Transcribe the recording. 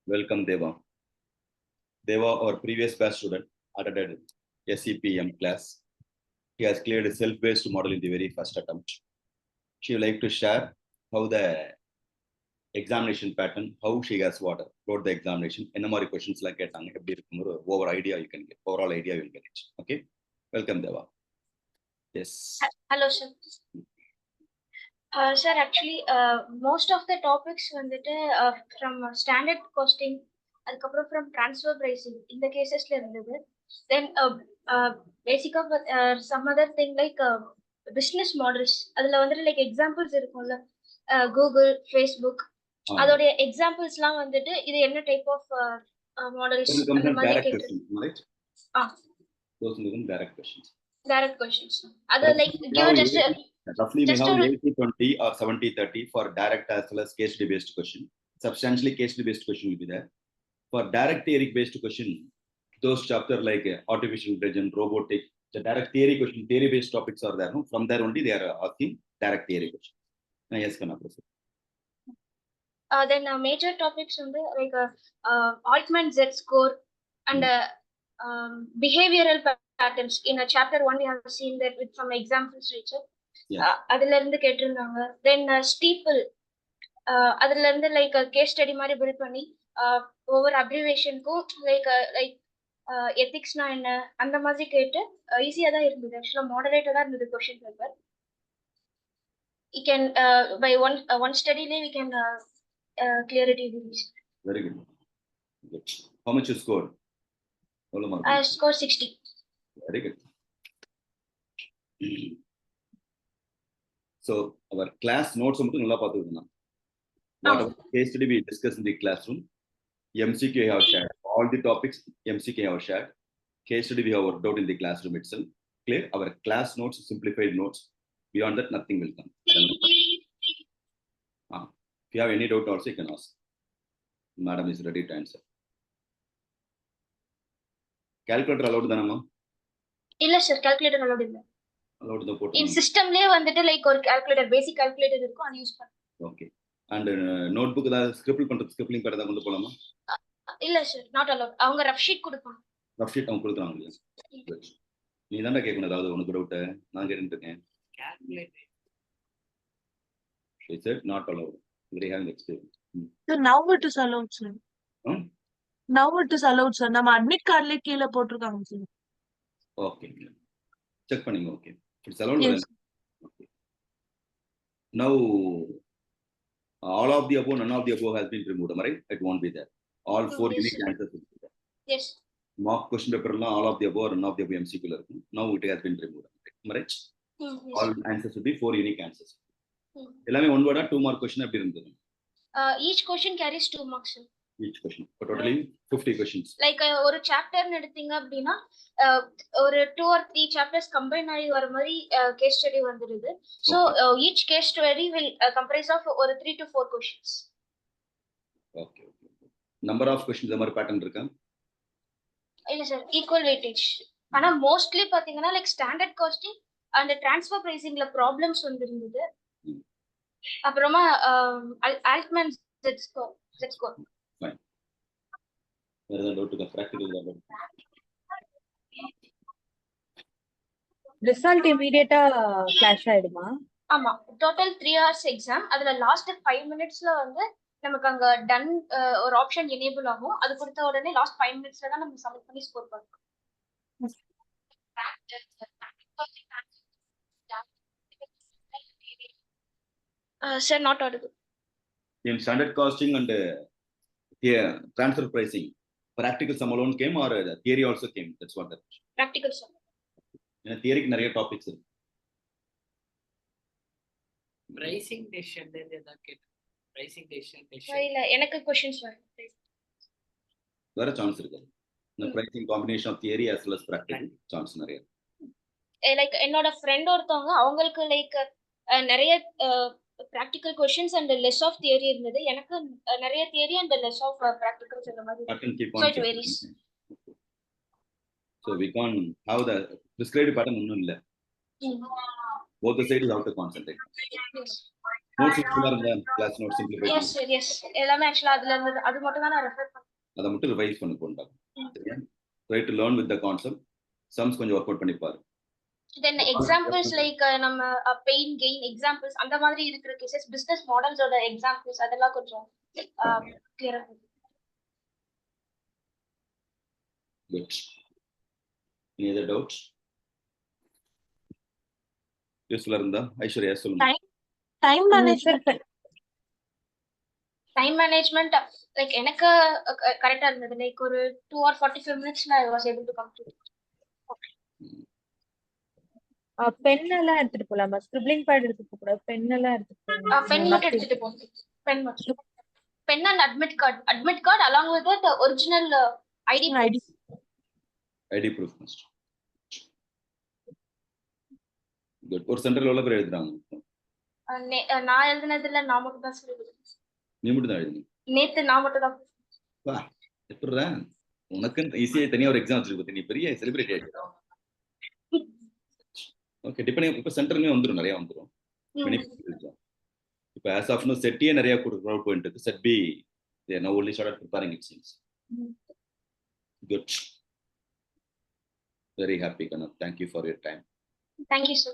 Welcome, Deva. Deva, our previous batch student, attended SEPM class. He has cleared a self-based model in the very first attempt. She would like to share how the examination pattern, how she has wrote the examination, and the questions like over idea you can get, overall idea you will get it. Okay, welcome, Deva. Yes. Hello, sir. Sir, actually, most of the topics from standard costing, from transfer pricing, in the cases, then basic of some other thing like business models. Like examples, Google, Facebook. Adode examples la vandittu idu enna type of models and the direct questions, right? Those are direct questions. Direct questions. Other like give just roughly we have 80-20 or 70-30 for direct as well as case study based question. Substantially case study based question will be there. For direct theory based question, those chapter like artificial intelligence, robotics, the direct theory question, theory based topics are there. No? From there only they are asking direct theory question. Yes, can I proceed? Then major topics like Altman Z-score and behavioral patterns. In chapter 1 we have seen that with some examples, Richard. அதுல இருந்து கேட்டிருந்தாங்க. Then steeple அதுல இருந்து like case study மாதிரி build பண்ணி ஒவ்வொரு அப்ரிவேஷனுக்கும் like எத்திக்ஸ்னா என்ன அந்த மாதிரி கேட்டு ஈஸியா தான் இருந்தது. ஆக்சுவலா மாடரேட்டா தான் இருந்தது question paper. You can by one study we can clear it easily. Very good. Good. How much you scored? I scored 60. Very good. So our class notes something nulla paathukenna. Whatever case study we discuss in the classroom, MCQ I have shared. All the topics MCQ I have shared. Case study we have worked out in the classroom itself. Clear? Our class notes, simplified notes. Beyond that, nothing will come. If you have any doubt also, you can ask. Madam is ready to answer. Calculator allowed thanama? Illa sir, calculator allowed illa. Allowed the port. In system le vandittu like or calculator, basic calculator irukku and use panna. Okay. And notebook la scribble பண்றது scribbling bad தான் கொண்டு போலாமா? இல்ல sir, not allowed. அவங்க rough sheet கொடுப்பாங்க. Rough sheet அவங்க கொடுக்குறாங்க இல்லையா? நீ தான்டா கேட்கணும் ஏதாவது உனக்கு டவுட் நான் கேட்டுட்டு இருக்கேன். Calculator. She said not allowed. They have experience. So now it is allowed, sir. Now it is allowed, sir. நம்ம admit card ல கீழ போட்டுருக்காங்க sir. Okay. Check பண்ணுங்க. Okay. It's allowed. Yes. Okay. Now all of the above, none of the above has been removed. Am I right? It won't be there. All four unique answers will be there. Yes. Mock question paper la all of the above, none of the above MCQ la irukum. Now it has been removed. Am I right? Yes. All answers will be four unique answers. எல்லாமே one word or two mark question அப்படி இருந்தது. Each question carries 2 marks. Each question. So totally 50 questions. Like ஒரு chapter எடுத்தீங்க அப்படினா ஒரு 2 or 3 chapters combine ஆகி வர மாதிரி case study வந்துருது. So each case study will comprise of ஒரு 3 to 4 questions. Okay. Number of questions the மாதிரி pattern இருக்கா? இல்ல சார், equal weightage. ஆனா mostly பாத்தீங்கன்னா like standard costing and transfer pricingல problems வந்திருந்தது. அப்புறமா Altman Z-score. Fine. வேற ஏதாவது டவுட் இருக்கா? பிராக்டிகல் ஏதாவது? ரிசல்ட் இமிடியேட்டா ஃபிளாஷ் ஆயிடுமா? ஆமா, டோட்டல் 3 hours எக்ஸாம். அதுல லாஸ்ட் 5 minutesல வந்து நமக்கு அங்க டன் ஒரு ஆப்ஷன் எனேபிள் ஆகும். அது கொடுத்த உடனே லாஸ்ட் 5 minutesல தான் நம்ம சப்மிட் பண்ணி ஸ்கோர் பண்ணணும். Sir, not audible. In standard costing and transfer pricing, practical sum alone came or the theory also came? That's what that. Practical sum. In theory நிறைய டாபிக்ஸ் இருக்கு. Pricing decision தான் கேட்டேன். Pricing decision. இல்ல எனக்கு questions வேற chance இருக்கு. இந்த pricing combination of theory as well as practical chance நிறைய. லைக் என்னோட ஃப்ரெண்ட் ஒருத்தவங்க அவங்களுக்கு லைக் நிறைய practical questions and less of theory இருந்தது. எனக்கு நிறைய theory and less of practicals அந்த மாதிரி. So it varies. So we can't have the prescribed pattern ஒண்ணும் இல்ல. Both the sides have to concentrate. Yes. Notes இருந்தா class notes simplify yes sir yes எல்லாமே ஆக்சுவலா அதுல இருந்தது அது மட்டும் தான் நான் ரெஃபர் பண்ணேன். அதை மட்டும் ரிவைஸ் பண்ணி கொண்டா சரியா. Try to learn with the concept. Sums கொஞ்சம் ஒர்க் அவுட் பண்ணி பாரு. தென் எக்ஸாம்பிள்ஸ் லைக் நம்ம பெயின் கெயின் எக்ஸாம்பிள்ஸ் அந்த மாதிரி இருக்கிற கேசஸ் பிசினஸ் மாடல்ஸோட எக்ஸாம்பிள்ஸ் அதெல்லாம் கொஞ்சம் கிளியரா குட். Any other doubts? யூஸ்ஃபுல்லா இருந்தா ஐஸ்வர்யா சொல்லுங்க. Time management time management like எனக்கு கரெக்டா இருந்தது. லைக் ஒரு 2 or 45 minutes I was able to complete. Pen எல்லாம் எடுத்துட்டு போலாமா? ஸ்கிரிப்லிங் பேட் எடுத்துட்டு கூட பென் எல்லாம் எடுத்துட்டு பென் மட்டும் எடுத்துட்டு போங்க. பென் மட்டும். Pen and admit card along with that original ID proof must. Good. ஒரு சென்ட்ரல் எவ்வளவு பேர் எழுதுறாங்க? நான் எழுதுனதுல நான் மட்டும் தான் சொல்லுவேன். நீ மட்டும் தான் எழுதுங்க. நேத்து நான் மட்டும் தான். வா எப்படிடா உனக்கு ஈஸியா தனியா ஒரு எக்ஸாம் வச்சிருக்கு. நீ பெரிய செலிபிரிட்டி ஆயிடுற. ஓகே டிபெண்டிங் இப்போ சென்டர்லயே வந்துரும் நிறைய வந்துரும். இப்போ as of now set A நிறைய க்ரௌட் போயிட்டு இருக்கு. Set B they now only started preparing it seems. Good. Very happy Kanna. Thank you for your time. Thank you sir.